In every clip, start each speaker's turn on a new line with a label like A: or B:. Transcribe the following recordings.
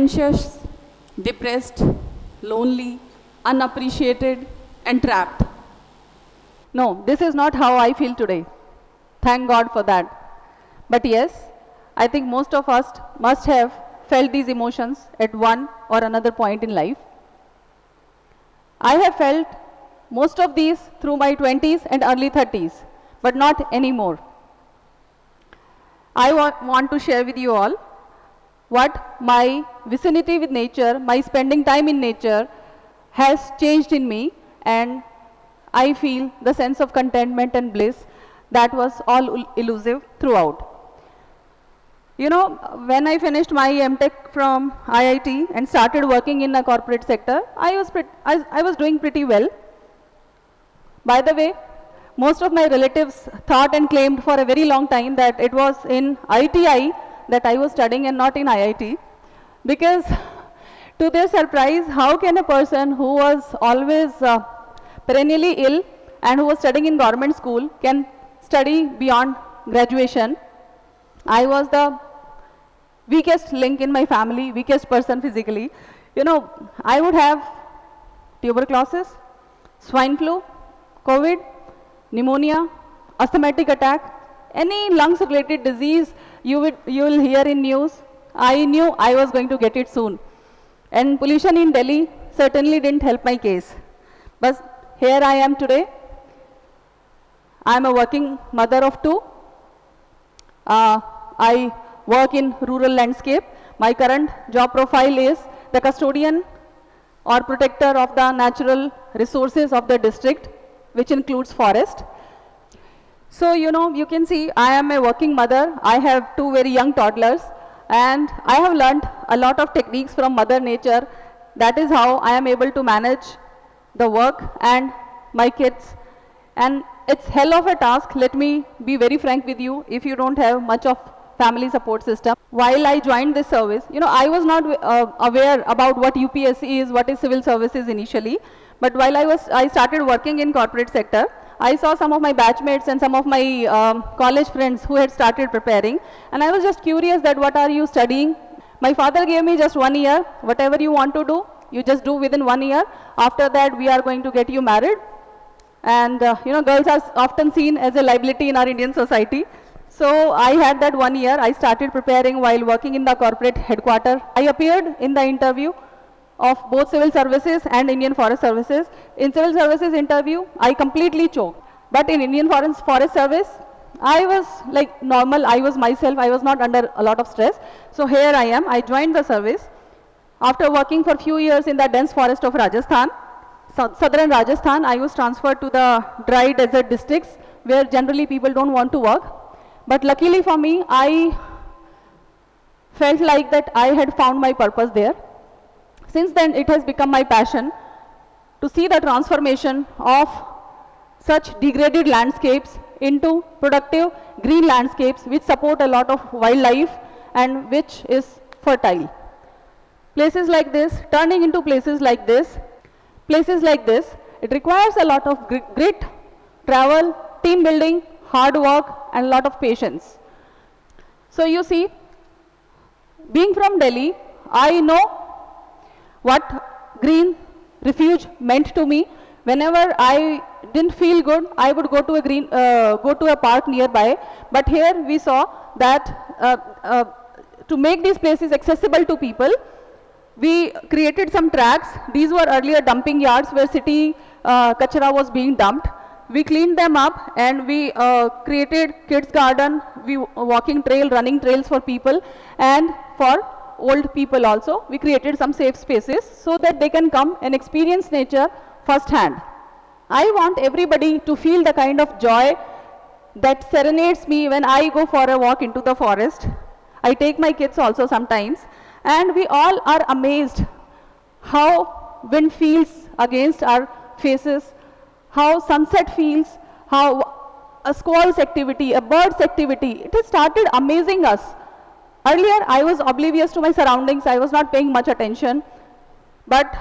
A: anxious, depressed, lonely, unappreciated, and trapped. No, this is not how I feel today. Thank God for that. But yes, I think most of us must have felt these emotions at one or another point in life. I have felt most of these through my 20s and early 30s, but not anymore. I want to share with you all what my vicinity with nature, my spending time in nature has changed in me, and I feel the sense of contentment and bliss that was all elusive throughout. You know, when I finished my MTech from IIT and started working in a corporate sector, I was doing pretty well. By the way, most of my relatives thought and claimed for a very long time that it was in ITI that I was studying and not in IIT, because to their surprise, how can a person who was always perennially ill and who was studying in government school can study beyond graduation? I was the weakest link in my family, weakest person physically. You know, I would have tuberculosis, swine flu, COVID, pneumonia, asthmatic attack, any lungs related disease you will hear in news. I knew I was going to get it soon. And pollution in Delhi certainly didn't help my case. But here I am today. I am a working mother of two. I work in rural landscape. My current job profile is the custodian or protector of the natural resources of the district, which includes forest. So, you know, you can see I am a working mother. I have two very young toddlers, and I have learned a lot of techniques from Mother Nature. That is how I am able to manage the work and my kids. And it's hell of a task, let me be very frank with you, if you don't have much of family support system. While I joined this service, you know, I was not aware about what UPSC is, what is civil services initially. But while I started working in corporate sector, I saw some of my batchmates and some of my college friends who had started preparing, and I was just curious that what are you studying? My father gave me just 1 year, whatever you want to do, you just do within 1 year. After that, we are going to get you married. And you know, girls are often seen as a liability in our Indian society. So I had that 1 year. I started preparing while working in the corporate headquarters. I appeared in the interview of both civil services and Indian Forest Services. In civil services interview, I completely choked. But in Indian Forest Service, I was like normal. I was myself. I was not under a lot of stress. So here I am. I joined the service. After working for a few years in the dense forest of Rajasthan, southern Rajasthan, I was transferred to the dry desert districts where generally people don't want to work. But luckily for me, I felt like that I had found my purpose there. Since then, it has become my passion to see the transformation of such degraded landscapes into productive green landscapes which support a lot of wildlife and which is fertile. Places like this, turning into places like this, it requires a lot of grit, travel, team building, hard work, and a lot of patience. So you see, being from Delhi, I know what green refuge meant to me. Whenever I didn't feel good, I would go to a park nearby. But here we saw that to make these places accessible to people, we created some tracks. These were earlier dumping yards where city kachra was being dumped. We cleaned them up and we created kids garden, walking trail, running trails for people, and for old people also. We created some safe spaces so that they can come and experience nature firsthand. I want everybody to feel the kind of joy that serenades me when I go for a walk into the forest. I take my kids also sometimes, and we all are amazed how wind feels against our faces, how sunset feels, how a squall's activity, a bird's activity, it has started amazing us. Earlier, I was oblivious to my surroundings, I was not paying much attention, but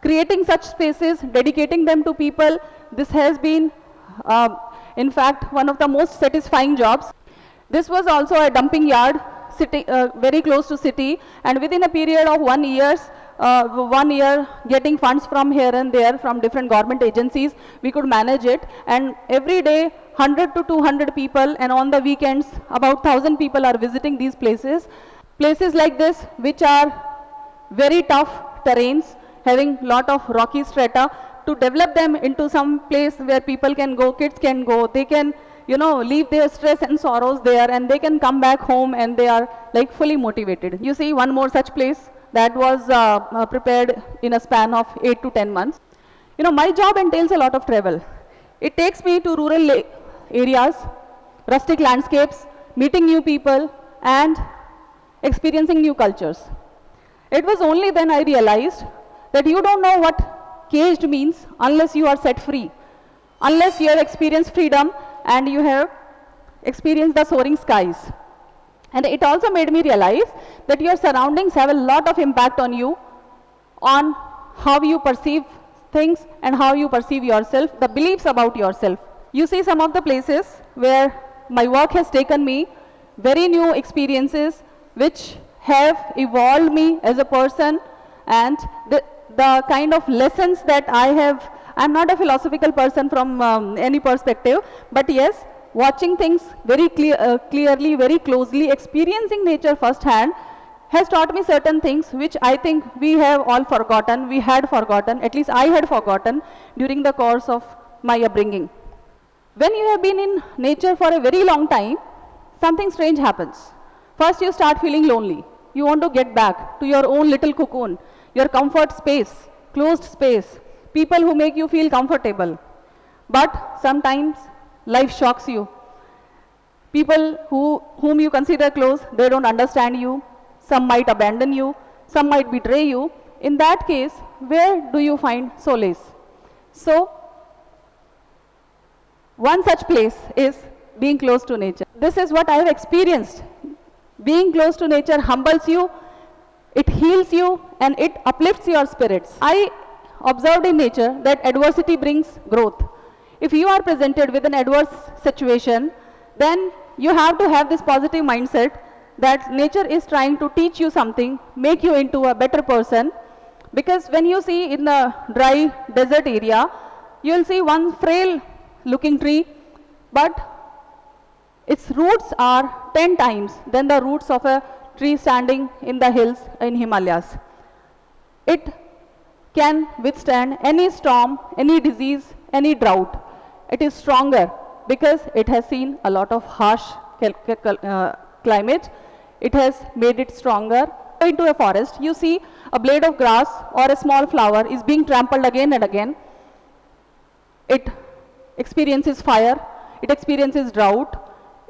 A: creating such spaces, dedicating them to people, this has been, in fact, one of the most satisfying jobs. This was also a dumping yard city, very close to city, and within a period of 1 year getting funds from here and there from different government agencies, we could manage it, and every day 100 to 200 people, and on the weekends about 1000 people are visiting these places. Places like this which are very tough terrains, having lot of rocky strata, to develop them into some place where people can go, kids can go, they can, you know, leave their stress and sorrows there, and they can come back home and they are like fully motivated. You see one more such place that was prepared in a span of 8 to 10 months. You know, my job entails a lot of travel. It takes me to rural areas, rustic landscapes, meeting new people and experiencing new cultures. It was only then I realized that you don't know what caged means unless you are set free, unless you have experienced freedom and you have experienced the soaring skies. And it also made me realize that your surroundings have a lot of impact on you, on how you perceive things and how you perceive yourself, the beliefs about yourself. You see some of the places where my work has taken me, very new experiences which have evolved me as a person, and the kind of lessons that I have. I'm not a philosophical person from any perspective, but yes, watching things very clearly, very closely, experiencing nature firsthand has taught me certain things which I think we have all forgotten, we had forgotten, at least I had forgotten during the course of my upbringing. When you have been in nature for a very long time, something strange happens. First you start feeling lonely. You want to get back to your own little cocoon, your comfort space, closed space, people who make you feel comfortable. But sometimes life shocks you. People whom you consider close, they don't understand you. Some might abandon you, some might betray you. In that case, where do you find solace? So, one such place is being close to nature. This is what I have experienced. Being close to nature humbles you, it heals you, and it uplifts your spirits. I observed in nature that adversity brings growth. If you are presented with an adverse situation, then you have to have this positive mindset that nature is trying to teach you something, make you into a better person. Because when you see in the dry desert area, you will see one frail looking tree, but its roots are 10 times than the roots of a tree standing in the hills in Himalayas. It can withstand any storm, any disease, any drought. It is stronger because it has seen a lot of harsh climate. It has made it stronger. Into a forest, you see a blade of grass or a small flower is being trampled again and again. It experiences fire, it experiences drought,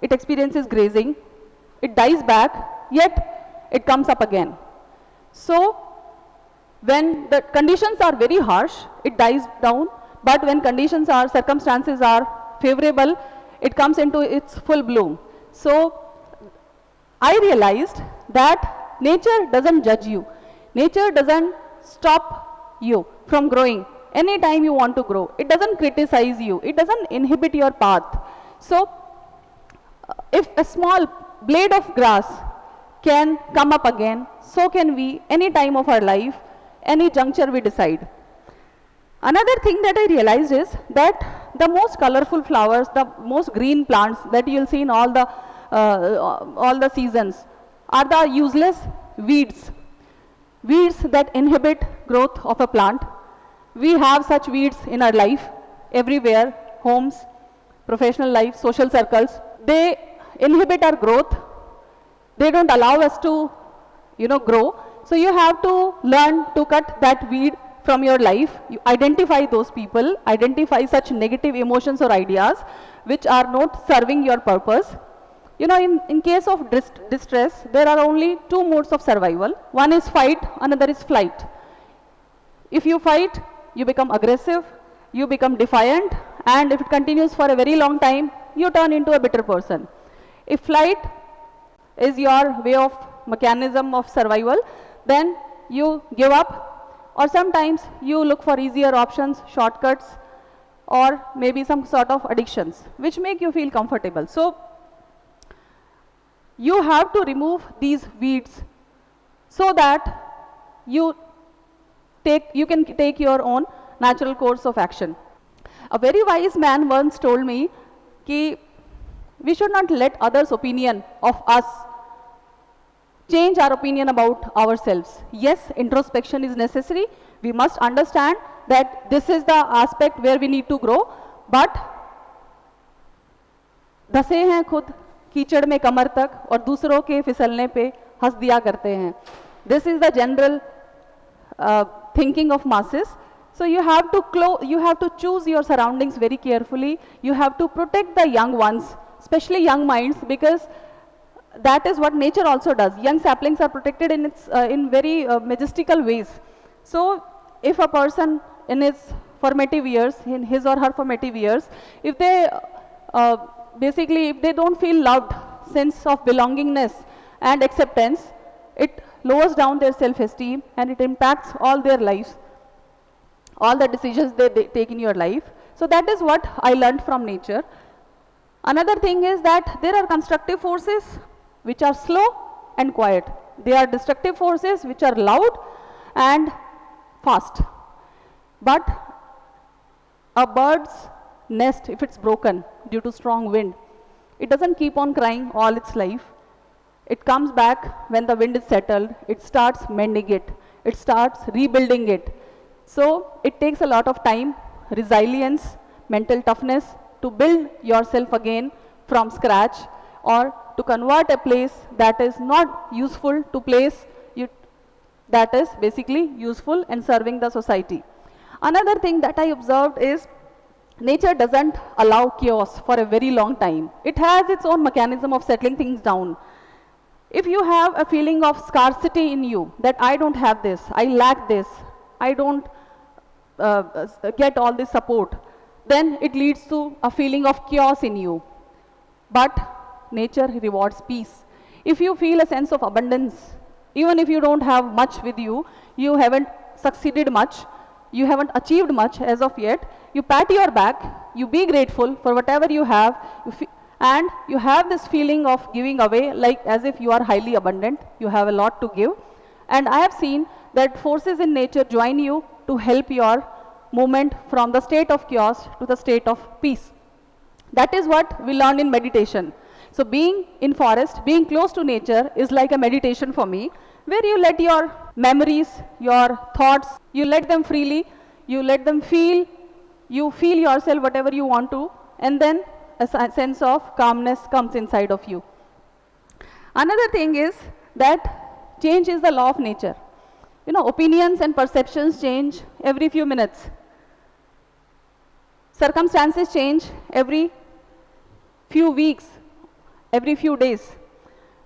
A: it experiences grazing, it dies back, yet it comes up again. So, when the conditions are very harsh, it dies down, but when circumstances are favorable, it comes into its full bloom. So, I realized that nature doesn't judge you. Nature doesn't stop you from growing. Anytime you want to grow, it doesn't criticize you, it doesn't inhibit your path. So, if a small blade of grass can come up again, so can we any time of our life, any juncture we decide. Another thing that I realized is that the most colorful flowers, the most green plants that you will see in all the seasons are the useless weeds. Weeds that inhibit growth of a plant. We have such weeds in our life, everywhere, homes, professional life, social circles. They inhibit our growth. They don't allow us to, grow. So you have to learn to cut that weed from your life. You identify those people, identify such negative emotions or ideas which are not serving your purpose. In case of distress, there are only two modes of survival. One is fight, another is flight. If you fight, you become aggressive, you become defiant, and if it continues for a very long time, you turn into a bitter person. If flight is your way of mechanism of survival, then you give up, or sometimes you look for easier options, shortcuts, or maybe some sort of addictions which make you feel comfortable. So You have to remove these weeds so that you can take your own natural course of action. A very wise man once told me कि we should not let others' opinion of us change our opinion about ourselves. Yes, introspection is necessary. We must understand that this is the aspect where we need to grow, but धसे हैं खुद कीचड़ में कमर तक और दूसरों के फिसलने पे हंस दिया करते हैं. This is the general thinking of masses. So you have to choose your surroundings very carefully. You have to protect the young ones, especially young minds, because that is what nature also does. Young saplings are protected in very majestical ways. So if a person in his formative years, in his or her formative years, if they basically if they don't feel loved, sense of belongingness and acceptance, it lowers down their self-esteem and it impacts all their lives, all the decisions they take in your life. So that is what I learned from nature. Another thing is that there are constructive forces which are slow and quiet. There are destructive forces which are loud and fast. But a bird's nest, if it's broken due to strong wind, it doesn't keep on crying all its life. It comes back when the wind is settled, it starts mending it, it starts rebuilding it. So it takes a lot of time, resilience, mental toughness to build yourself again from scratch, or to convert a place that is not useful to place that is basically useful and serving the society. Another thing that I observed is nature doesn't allow chaos for a very long time. It has its own mechanism of settling things down. If you have a feeling of scarcity in you, that I don't have this, I lack this, I don't get all this support, then it leads to a feeling of chaos in you. But nature rewards peace. If you feel a sense of abundance, even if you don't have much with you, you haven't succeeded much, you haven't achieved much as of yet, you pat your back, you be grateful for whatever you have, and you have this feeling of giving away, like as if you are highly abundant, you have a lot to give. And I have seen that forces in nature join you to help your movement from the state of chaos to the state of peace. That is what we learn in meditation. So being in forest, being close to nature is like a meditation for me, where you let your memories, your thoughts, you let them freely, you let them feel, you feel yourself whatever you want to, and then a sense of calmness comes inside of you. Another thing is that change is the law of nature. You know, opinions and perceptions change every few minutes. Circumstances change every few weeks, every few days,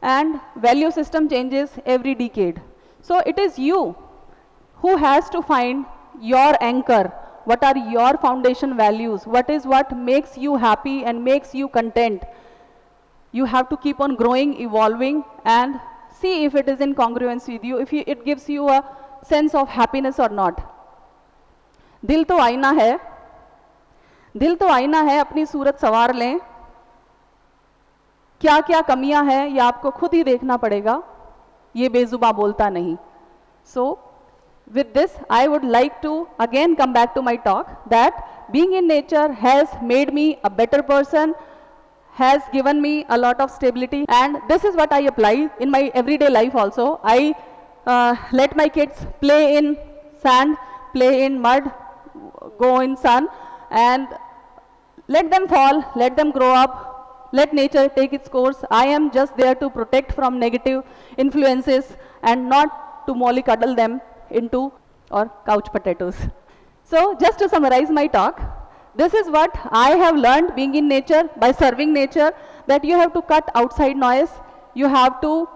A: and value system changes every decade. So it is you who has to find your anchor. What are your foundation values? What is what makes you happy and makes you content? You have to keep on growing, evolving, and see if it is in congruence with you, if it gives you a sense of happiness or not. दिल तो आईना है, दिल तो आईना है, अपनी सूरत सवार लें. क्या क्या कमियां हैं ये आपको खुद ही देखना पड़ेगा, ये बेजुबां बोलता नहीं. So with this, I would like to again come back to my talk that being in nature has made me a better person, has given me a lot of stability, and this is what I apply in my everyday life also. I let my kids play in sand, play in mud, go in sun, and let them fall, let them grow up, let nature take its course. I am just there to protect from negative influences and not to mollycoddle them into or couch potatoes. So just to summarize my talk, this is what I have learned being in nature, by serving nature, that you have to cut outside noise, you have to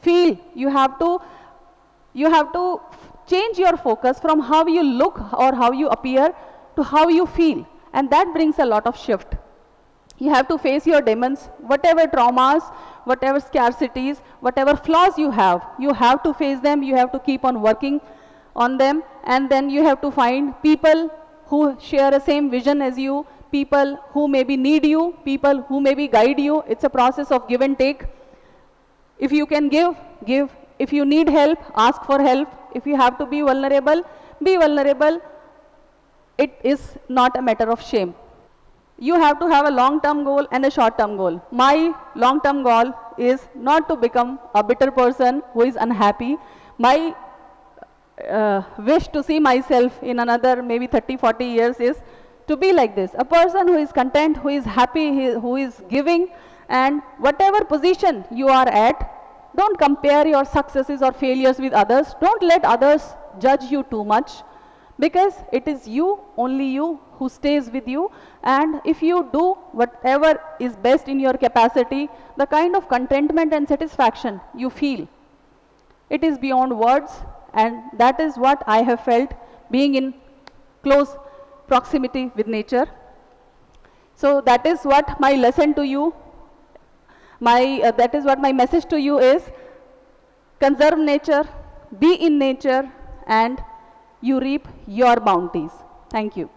A: feel, you have to change your focus from how you look or how you appear to how you feel, and that brings a lot of shift. You have to face your demons, whatever traumas, whatever scarcities, whatever flaws you have to face them, you have to keep on working on them, and then you have to find people who share the same vision as you, people who maybe need you, people who maybe guide you. It's a process of give and take. If you can give, give. If you need help, ask for help. If you have to be vulnerable, be vulnerable. It is not a matter of shame. You have to have a long-term goal and a short-term goal. My long-term goal is not to become a bitter person who is unhappy. My wish to see myself in another maybe 30, 40 years is to be like this. A person who is content, who is happy, who is giving, and whatever position you are at, don't compare your successes or failures with others. Don't let others judge you too much, because it is you, only you, who stays with you. And if you do whatever is best in your capacity, the kind of contentment and satisfaction you feel, it is beyond words. And that is what I have felt being in close proximity with nature. So that is what my lesson to you, that is what my message to you is: conserve nature, be in nature, and you reap your bounties. Thank you.